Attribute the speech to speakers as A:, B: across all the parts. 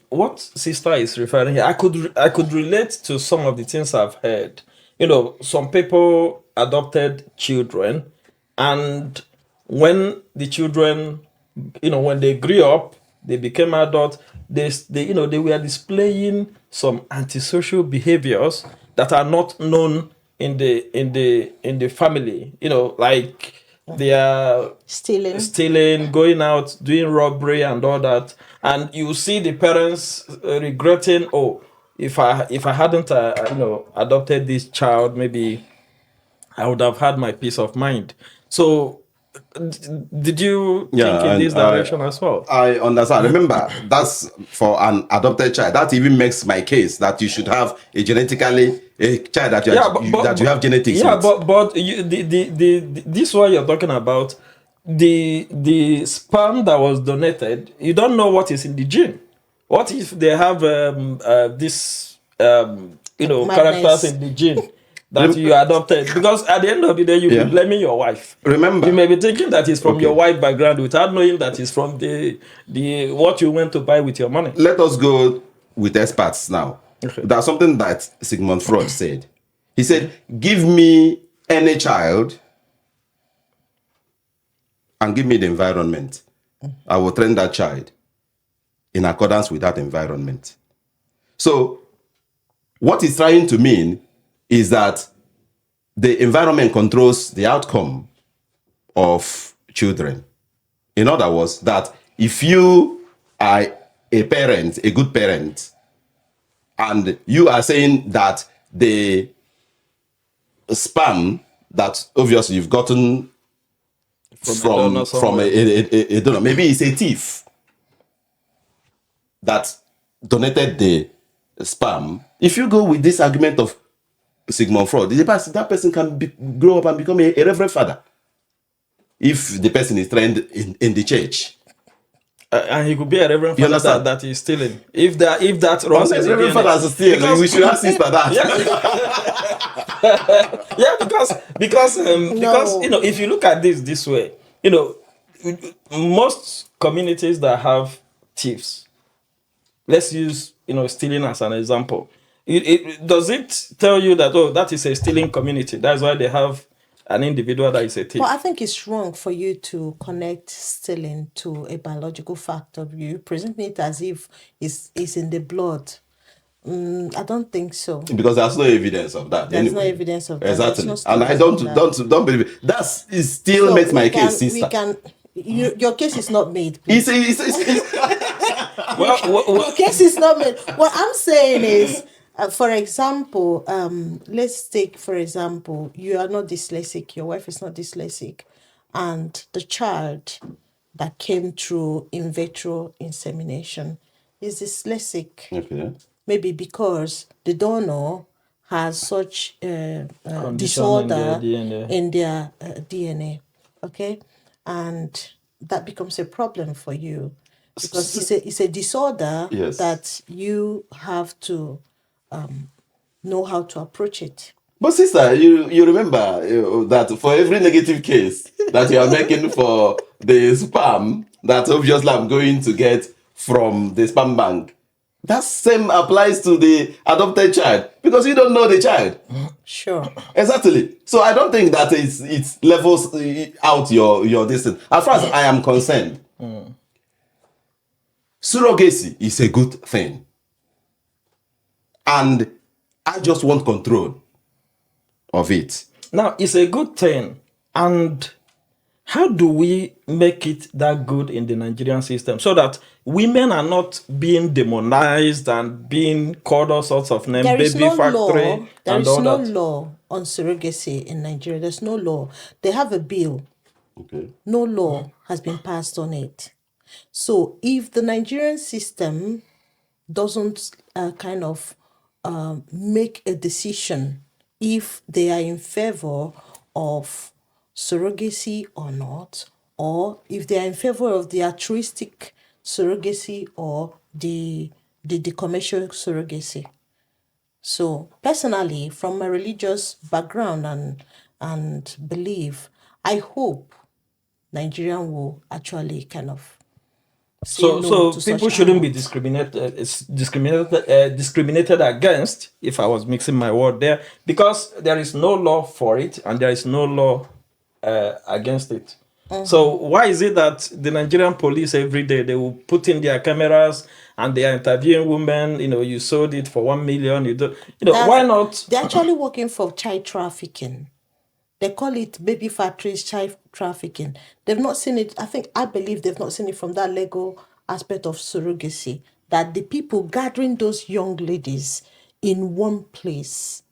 A: what sister is referring here, I could relate to some of the things I've heard. Some people adopted children, and when the children, when they grew up, they became adults. They were displaying some antisocial behaviors that are not known in the family. Like they are stealing, going out, doing robbery and all that. And you see the parents regretting, oh, if I hadn't adopted this child, maybe I would have had my peace of mind. So did you think
B: Yeah,
A: in
B: and
A: this direction as well?
B: I understand. Remember, that's for an adopted child. That even makes my case that you should have a child that
A: Yeah,
B: that you have genetics
A: yeah,
B: with.
A: but this one you're talking about, the sperm that was donated, you don't know what is in the gene. What if they have this characters in the gene that you adopted? Because at the end of the day, you'll be blaming your wife.
B: Remember,
A: You may be thinking that it's from your wife background without knowing that it's from the what you went to buy with your money.
B: let us go with experts now.
A: Okay.
B: That's something that Sigmund Freud said. He said, give me any child and give me the environment. I will train that child in accordance with that environment. So what he's trying to mean is that the environment controls the outcome of children. In other words, that if you are a parent, a good parent, and you are saying that the sperm that obviously you've gotten from a donor, maybe it's a thief that donated the sperm. If you go with this argument of Sigmund Freud, that person can grow up and become a reverend father if the person is trained in the church.
A: And he could be a reverend father that is stealing. If that runs in the
B: reverend father is stealing, we should ask sister that.
A: Yeah, because if you look at this way, most communities that have thieves, let's use stealing as an example. Does it tell you that, oh, that is a stealing community? That's why they have an individual that is a thief.
C: Well, I think it's wrong for you to connect stealing to a biological factor. You present it as if it's in the blood. I don't think so.
B: Because there's no evidence of that.
C: There's no evidence of that.
B: Exactly.
C: No
B: And I don't believe it. That still
C: so
B: makes my case, sister.
C: Your case is not made. Please.
A: Your
C: case is not made. What I'm saying is, for example, let's take, for example, you are not dyslexic, your wife is not dyslexic, and the child that came through in vitro insemination is dyslexic.
B: Okay.
C: Maybe because the donor has such disorder in their DNA. Okay? And that becomes a problem for you because it's a disorder that you have to know how to approach it.
B: But sister, you remember that for every negative case that you are making for the sperm that obviously I'm going to get from the sperm bank, that same applies to the adopted child because you don't know the child.
C: Sure.
B: Exactly. So I don't think that it levels out your distance. As far as I am concerned, surrogacy is a good thing. And I just want control of it.
A: Now, it's a good thing. And how do we make it that good in the Nigerian system so that women are not being demonized and being called all sorts of names, baby factory?
C: There is no law on surrogacy in Nigeria. There's no law. They have a bill.
B: Okay.
C: No law has been passed on it. So if the Nigerian system doesn't make a decision if they are in favor of surrogacy or not, or if they are in favor of the altruistic surrogacy or the commercial surrogacy. So personally, from my religious background and belief, I hope Nigeria will actually kind of say no
A: So
C: to such
A: people shouldn't be
C: adults.
A: discriminated against. If I was mixing my word there, because there is no law for it and there is no law against it. So why is it that the Nigerian police every day they will put in their cameras and they are interviewing women? You know, you sold it for 1 million. You do,
C: That's
A: why not?
C: they're actually working for child trafficking. They call it baby factories, child trafficking. They've not seen it. I believe they've not seen it from that legal aspect of surrogacy. That the people gathering those young ladies in one place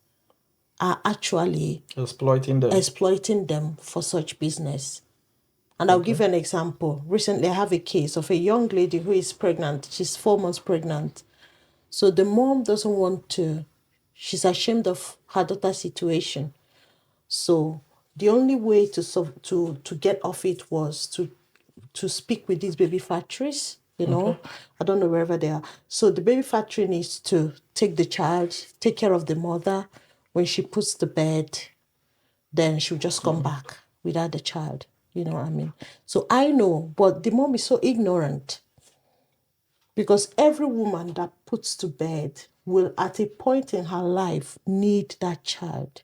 C: are actually
A: Exploiting them.
C: exploiting them for such business. And I'll give you an example. Recently, I have a case of a young lady who is pregnant. She's 4 months pregnant. So the mom doesn't want to, she's ashamed of her daughter's situation. So the only way to get off it was to speak with these baby factories. I don't know wherever they are. So the baby factory needs to take the child, take care of the mother. When she puts the bed, then she'll just come back without the child. You know what I mean? So I know, but the mom is so ignorant because every woman that puts to bed will, at a point in her life, need that child.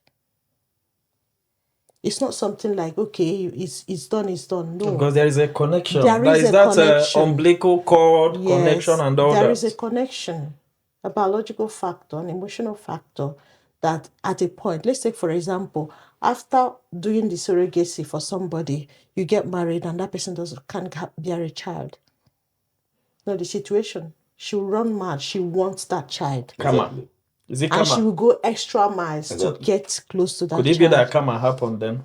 C: It's not something like, okay, it's done, it's done. No.
A: Because there is a connection.
C: There
A: There
C: is
A: is
C: a
A: that
C: connection.
A: umbilical cord connection
C: Yes,
A: and all
C: there
A: that.
C: is a connection, a biological factor, an emotional factor that at a point, let's say, for example, after doing the surrogacy for somebody, you get married and that person can't bear a child. No, the situation, she'll run mad. She wants that child.
A: Karma.
B: Exactly.
A: Is it
C: And she
A: karma?
C: will go extra miles to
B: Exactly.
C: get close to that
A: Could it be that
C: child.
A: karma happened then?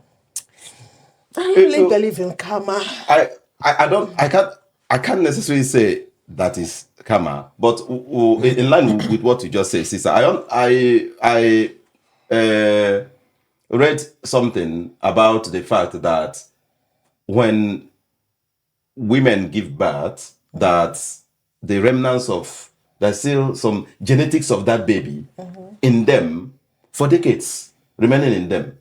C: I don't really believe in karma.
B: I can't necessarily say that is karma, but in line with what you just said, sister, I read something about the fact that when women give birth, that the remnants of there's still some genetics of that baby in them for decades, remaining in them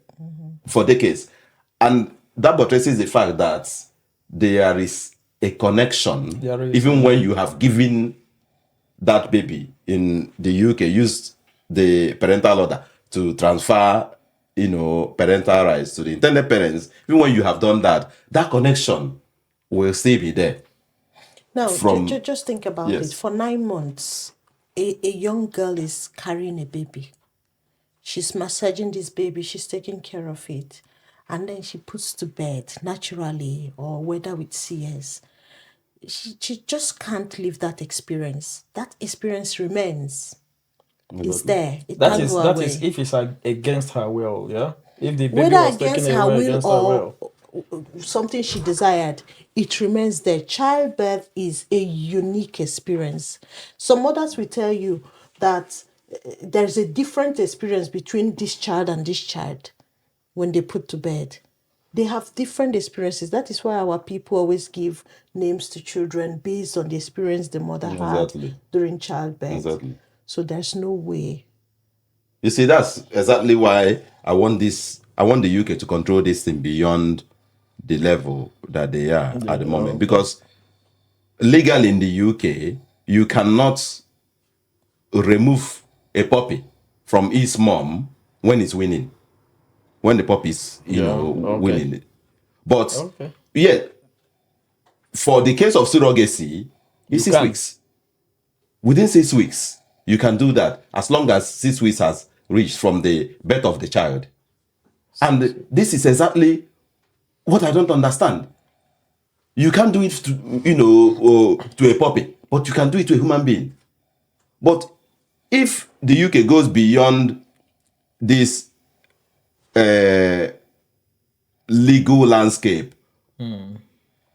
B: for decades. And that buttresses the fact that there is a connection,
A: There is,
B: even when you have given that baby in the UK, used the parental order to transfer, parental rights to the intended parents. Even when you have done that, that connection will still be there.
C: Now,
B: From
C: just think about it.
B: yes,
C: For 9 months, a young girl is carrying a baby. She's massaging this baby, she's taking care of it. And then she puts to bed naturally or whether with CS. She just can't live that experience. That experience remains. It's there. It
A: That
C: can't
A: is
C: go
A: that is
C: away.
A: if it's against her will, yeah. If the baby
C: Whether
A: was taken
C: against her
A: away
C: will
A: against her
C: or
A: will,
C: something she desired, it remains there. Childbirth is a unique experience. Some mothers will tell you that there's a different experience between this child and this child when they put to bed. They have different experiences. That is why our people always give names to children based on the experience the mother had
B: exactly,
C: during childbirth.
B: exactly.
C: So there's no way.
B: You see, that's exactly why I want this. I want the UK to control this thing beyond the level that they are
A: yeah,
B: at the moment,
A: okay.
B: because legal in the UK, you cannot remove a puppy from its mom when it's winning, when the puppy is,
A: Yeah, okay,
B: winning. But
A: okay.
B: yeah, for the case of surrogacy, it's
A: You
B: 6
A: can.
B: weeks. Within 6 weeks, you can do that as long as 6 weeks has reached from the birth of the child. And this is exactly what I don't understand. You can't do it to, to a puppy, but you can do it to a human being. But if the UK goes beyond this legal landscape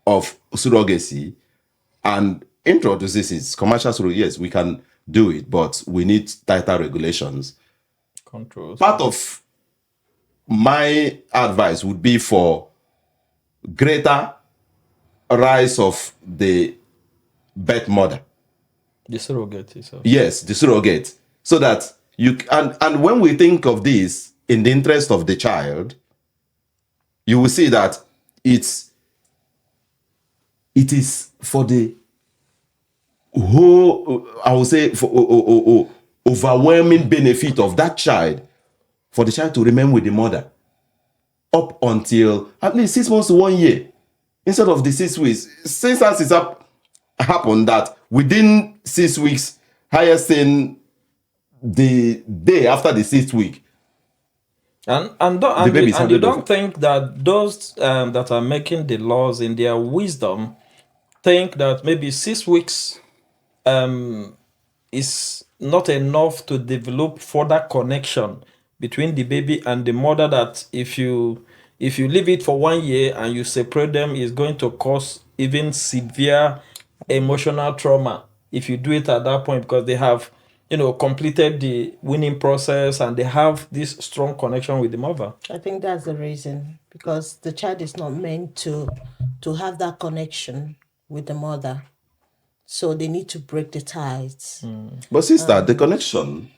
B: of surrogacy and introduces its commercial surrogacy, yes, we can do it, but we need tighter regulations.
A: Controls.
B: Part of my advice would be for greater rise of the birth mother.
A: The surrogate itself.
B: Yes, the surrogate. So that and when we think of this in the interest of the child, you will see that it is for the I would say, overwhelming benefit of that child for the child to remain with the mother up until at least 6 months to 1 year, instead of the 6 weeks. Since that is happened that within 6 weeks, highest in the day after the 6th week,
A: and
B: baby is
A: and you
B: handed
A: don't
B: over.
A: think that those that are making the laws in their wisdom think that maybe 6 weeks is not enough to develop further connection between the baby and the mother, that if you leave it for 1 year and you separate them, is going to cause even severe emotional trauma if you do it at that point, because they have completed the winning process and they have this strong connection with the mother.
C: I think that's the reason, because the child is not meant to have that connection with the mother. So they need to break the ties.
B: But sister, the connection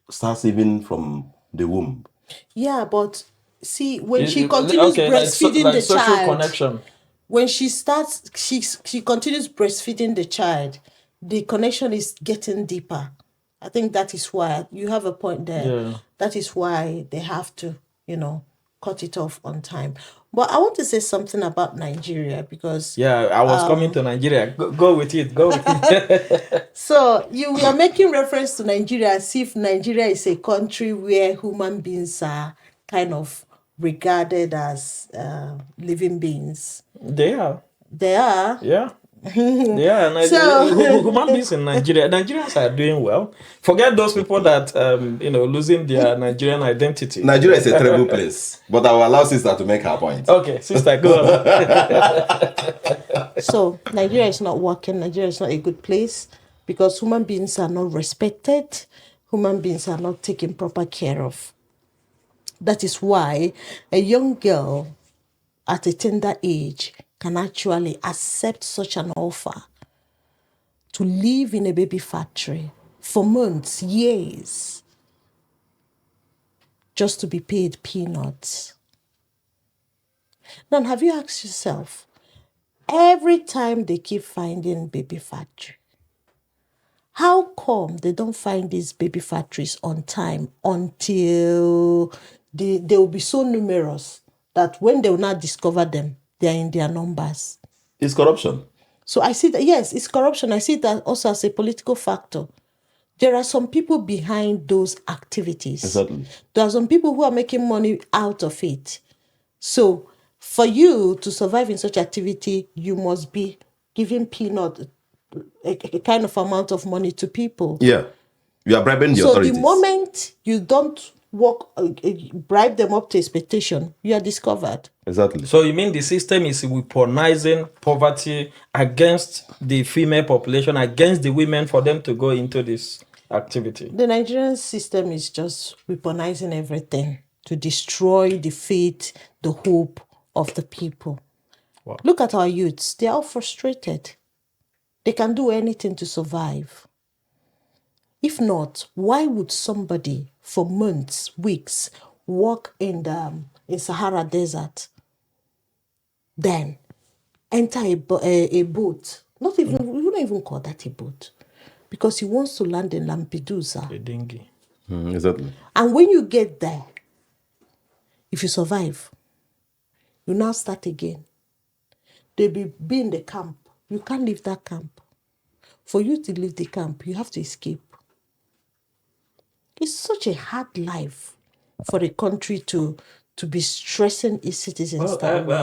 B: starts even from the womb.
C: Yeah, but see, when she
A: You-
C: continues
A: okay,
C: breastfeeding
A: like
C: the
A: social
C: child,
A: connection.
C: when she continues breastfeeding the child, the connection is getting deeper. I think that is why you have a point there.
A: Yeah.
C: That is why they have to, cut it off on time. But I want to say something about Nigeria, because
A: Yeah, I was coming to Nigeria. Go with it. Go with it.
C: so you were making reference to Nigeria as if Nigeria is a country where human beings are kind of regarded as living beings.
A: They are.
C: They are.
A: Yeah. Yeah,
C: So
A: human beings in Nigeria. Nigerians are doing well. Forget those people that losing their Nigerian identity.
B: Nigeria is a terrible place, but I will allow sister to make her point.
A: Okay, sister, go on.
C: So Nigeria is not working. Nigeria is not a good place because human beings are not respected. Human beings are not taken proper care of. That is why a young girl at a tender age can actually accept such an offer to live in a baby factory for months, years, just to be paid peanuts. Now, have you asked yourself, every time they keep finding baby factory, how come they don't find these baby factories on time until they will be so numerous that when they will not discover them, they are in their numbers?
B: It's corruption.
C: So I see that, yes, it's corruption. I see that also as a political factor. There are some people behind those activities.
B: Exactly.
C: There are some people who are making money out of it. So for you to survive in such activity, you must be giving a kind of amount of money to people.
B: Yeah. You are bribing the
C: So
B: authorities.
C: the moment you don't bribe them up to expectation, you are discovered.
B: Exactly.
A: So you mean the system is weaponizing poverty against the female population, against the women, for them to go into this activity?
C: The Nigerian system is just weaponizing everything to destroy the faith, the hope of the people.
A: Wow.
C: Look at our youths. They are all frustrated. They can do anything to survive. If not, why would somebody for months, weeks, walk in Sahara Desert, then enter a boat? Not even, we wouldn't even call that a boat, because he wants to land in Lampedusa.
A: A dinghy.
B: Exactly.
C: And when you get there, if you survive, you now start again. They'll be in the camp. You can't leave that camp. For you to leave the camp, you have to escape. It's such a hard life for a country to be stressing its citizens
A: Well,
C: that way.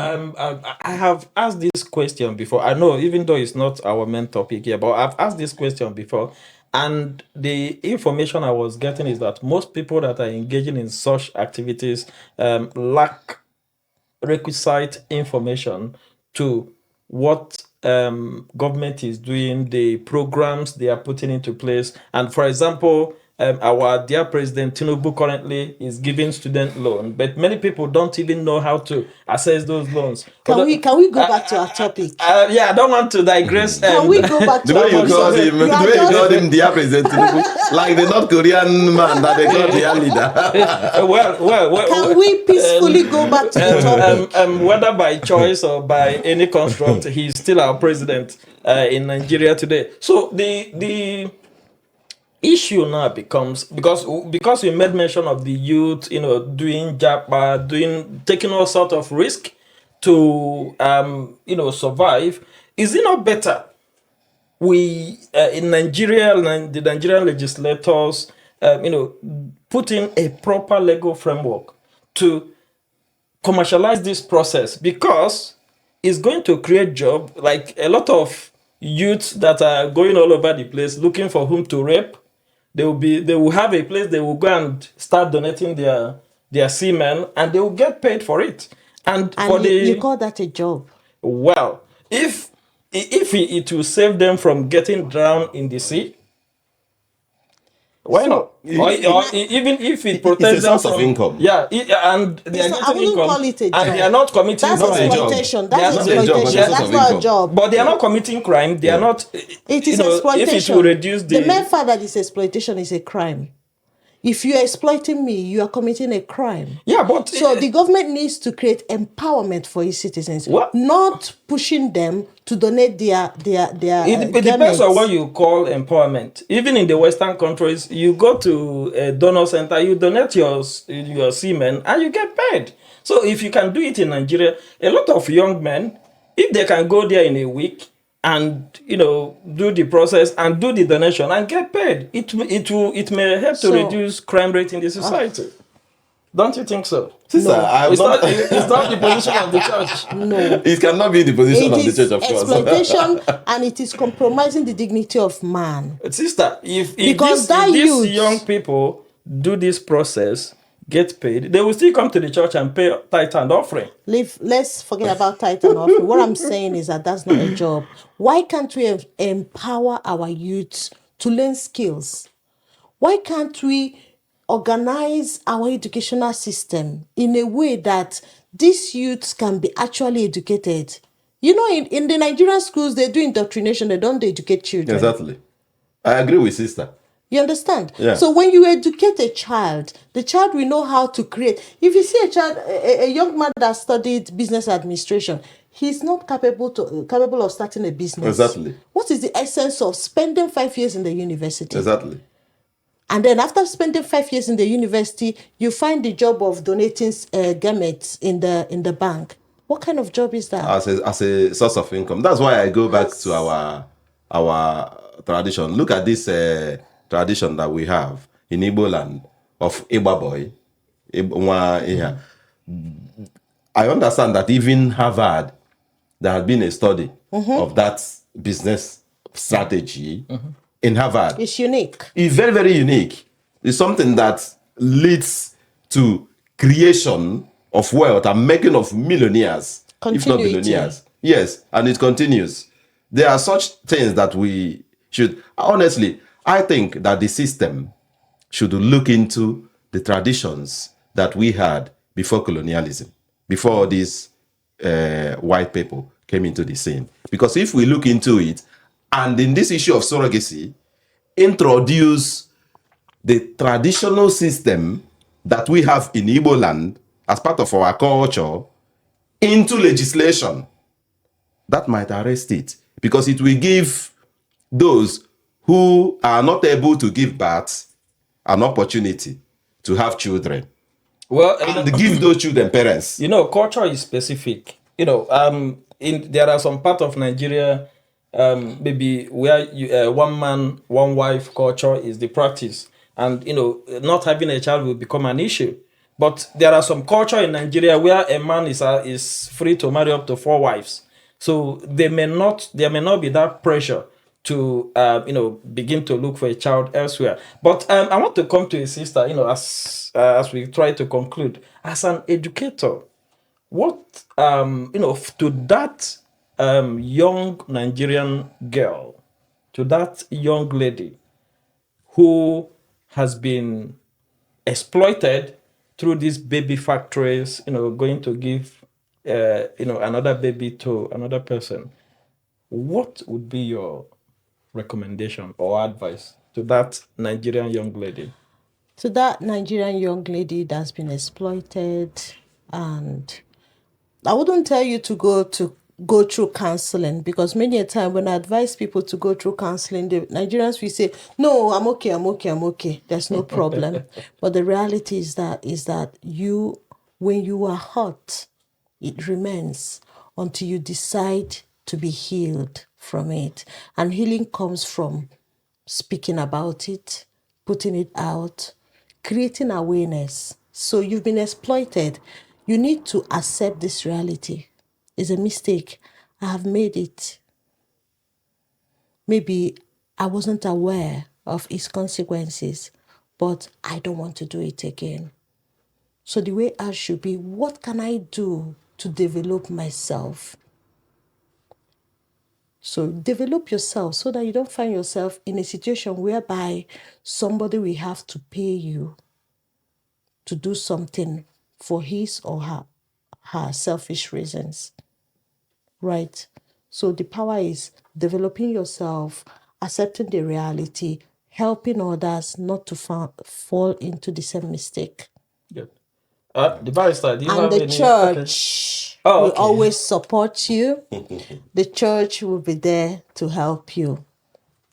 A: I have asked this question before. I know, even though it's not our main topic here, but I've asked this question before. And the information I was getting is that most people that are engaging in such activities lack requisite information to what government is doing, the programs they are putting into place. And for example, our dear President Tinubu currently is giving student loan, but many people don't even know how to access those loans.
C: Can we go back to our topic?
A: Yeah, I don't want to digress.
C: Can we go back
B: The
C: to
B: way
C: our
B: you called
C: topic?
B: him, the
C: You are
B: way you
C: just-
B: called him, dear President Tinubu, like the North Korean man that they call their leader.
A: well,
C: Can we peacefully go back to the topic?
A: whether by choice or by any construct, he's still our president in Nigeria today. So the issue now becomes, because we made mention of the youth, doing japa, taking all sort of risk to survive. Is it not better we in Nigeria, the Nigerian legislators, put in a proper legal framework to commercialize this process, because it's going to create job, like a lot of youths that are going all over the place looking for whom to rape. They will have a place, they will go and start donating their semen, and they will get paid for it. And for
C: You call that a job?
A: Well, if it will save them from getting drowned in the sea, why not? Or even if it protects
B: it's a
A: them
B: source of
A: from
B: income.
A: Yeah, and they are
C: I
A: getting
C: wouldn't
A: income,
C: call it a
A: and
C: job.
A: they are not committing
C: That's
B: not a job.
C: exploitation.
A: They are
C: That's
A: not
B: a job,
C: exploitation.
B: but it's a
C: That's
B: source of
C: not a
B: income.
C: job.
A: But they are not committing crime. They are not.
C: It is
A: If
C: exploitation.
A: it will reduce
C: the mere fact that it's exploitation is a crime. If you are exploiting me, you are committing a crime.
A: Yeah, but
C: So the government needs to create empowerment for its citizens,
A: What?
C: not pushing them to donate their
A: it depends
C: garments.
A: on what you call empowerment. Even in the Western countries, you go to a donor center, you donate your semen, and you get paid. So if you can do it in Nigeria, a lot of young men, if they can go there in a week and do the process and do the donation and get paid, it may help to
C: So-
A: reduce crime rate in the society. Don't you think so?
B: Sister, I'm
A: It's
B: not.
A: it's not the position of the church.
C: No.
B: It cannot be the position
C: It
B: of the
C: is
B: church, of course.
C: exploitation and it is compromising the dignity of man.
A: Sister, if
C: Because
A: these
C: youth-
A: young people do this process, get paid, they will still come to the church and pay tithe and offering.
C: Let's forget about tithe and offering. What I'm saying is that that's not a job. Why can't we empower our youths to learn skills? Why can't we organize our educational system in a way that these youths can be actually educated? In the Nigerian schools, they do indoctrination, they don't educate children.
B: Exactly. I agree with sister.
C: You understand?
B: Yeah.
C: So when you educate a child, the child will know how to create. If you see a young man that studied business administration, he's not capable of starting a business.
B: Exactly.
C: What is the essence of spending 5 years in the university?
B: Exactly.
C: And then after spending 5 years in the university, you find the job of donating gametes in the bank. What kind of job is that?
B: As a source of income. That's why I go back to our tradition. Look at this tradition that we have in Igbo land of Igba boy. I understand that even Harvard, there has been a study of that business strategy in Harvard.
C: It's unique.
B: It's very, very unique. It's something that leads to creation of wealth and making of millionaires, if not
C: Continuity.
B: billionaires. Yes, and it continues. There are such things that we should, honestly, I think that the system should look into the traditions that we had before colonialism, before all these white people came into the scene. Because if we look into it, and in this issue of surrogacy, introduce the traditional system that we have in Igbo land as part of our culture into legislation, that might arrest it, because it will give those who are not able to give birth an opportunity to have children,
A: Well,
B: and give those children parents.
A: culture is specific. There are some part of Nigeria, maybe where one man, one wife culture is the practice, and not having a child will become an issue. But there are some culture in Nigeria where a man is free to marry up to 4 wives. So there may not be that pressure to begin to look for a child elsewhere. But I want to come to a sister, as we try to conclude, as an educator, what to that young Nigerian girl, to that young lady who has been exploited through these baby factories, going to give, another baby to another person, what would be your recommendation or advice to that Nigerian young lady?
C: To that Nigerian young lady that's been exploited, and I wouldn't tell you to go through counseling, because many a time when I advise people to go through counseling, the Nigerians will say, "No, I'm okay, I'm okay, I'm okay. There's no problem." But the reality is that you, when you are hurt, it remains until you decide to be healed from it. And healing comes from speaking about it, putting it out, creating awareness. So you've been exploited. You need to accept this reality. It's a mistake. I have made it. Maybe I wasn't aware of its consequences, but I don't want to do it again. So the way I should be, what can I do to develop myself? So develop yourself so that you don't find yourself in a situation whereby somebody will have to pay you to do something for his or her selfish reasons. Right? So the power is developing yourself, accepting the reality, helping others not to fall into the same mistake.
A: Good. The barrister, do you
C: And
A: have
C: the
A: any? Okay.
C: church
A: Oh,
C: will
A: okay.
C: always support you. The church will be there to help you.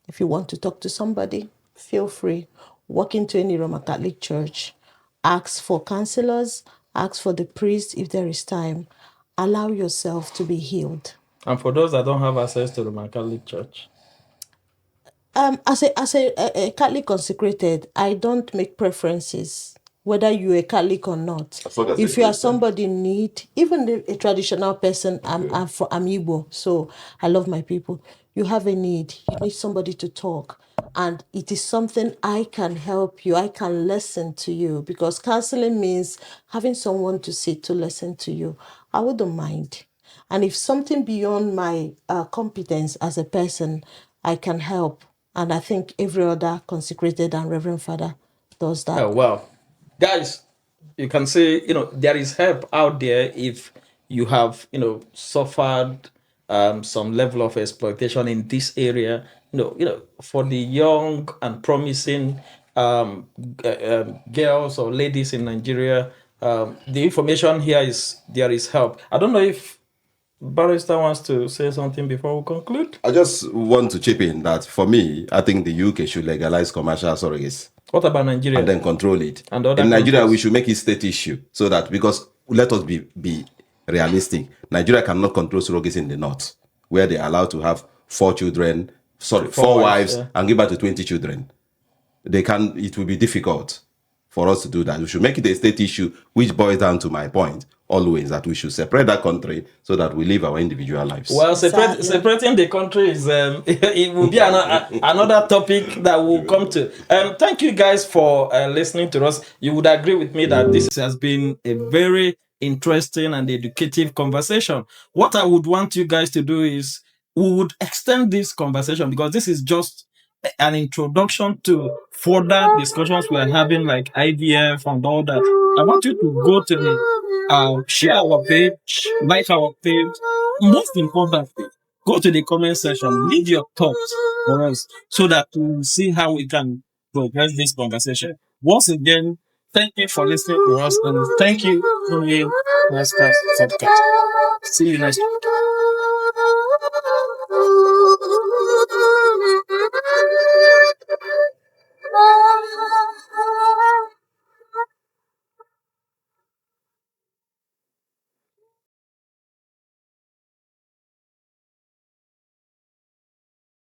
C: If you want to talk to somebody, feel free. Walk into any Roman Catholic church. Ask for counselors. Ask for the priest if there is time. Allow yourself to be healed.
A: And for those that don't have access to the Roman Catholic Church,
C: As a Catholic consecrated, I don't make preferences whether you're a Catholic or not.
B: As long as
C: If
B: a
C: you are
B: Christian.
C: somebody in need, even a traditional person, I'm Igbo, so I love my people. You have a need, you need somebody to talk, and it is something I can help you. I can listen to you, because counseling means having someone to sit to listen to you. I wouldn't mind. And if something beyond my competence as a person, I can help. And I think every other consecrated and reverend father does that.
A: oh well, guys, you can say, there is help out there if you have, suffered some level of exploitation in this area. For the young and promising girls or ladies in Nigeria, the information here is there is help. I don't know if Barrister wants to say something before we conclude.
B: I just want to chip in that for me, I think the UK should legalize commercial surrogacy
A: What about Nigeria?
B: and then control it.
A: And other
B: In Nigeria,
A: countries?
B: we should make it state issue so that, because let us be realistic, Nigeria cannot control surrogacy in the north, where they are allowed to have four
A: Four
B: wives,
A: wives, yeah.
B: and give birth to 20 children. It will be difficult for us to do that. We should make it a state issue, which boils down to my point always, that we should separate that country so that we live our individual lives.
A: Well,
C: Exactly.
A: separating the country is it will be another topic that we'll come to. Thank you guys for listening to us. You would agree with me that this has been a very interesting and educative conversation. What I would want you guys to do is we would extend this conversation, because this is just an introduction to further discussions we're having, like IVF and all that. I want you to go to the share our page, like our page. Most importantly, go to the comment section, leave your thoughts for us so that we'll see how we can progress this conversation. Once again, thank you for listening to us, and thank you for being Master's Podcast. See you next week.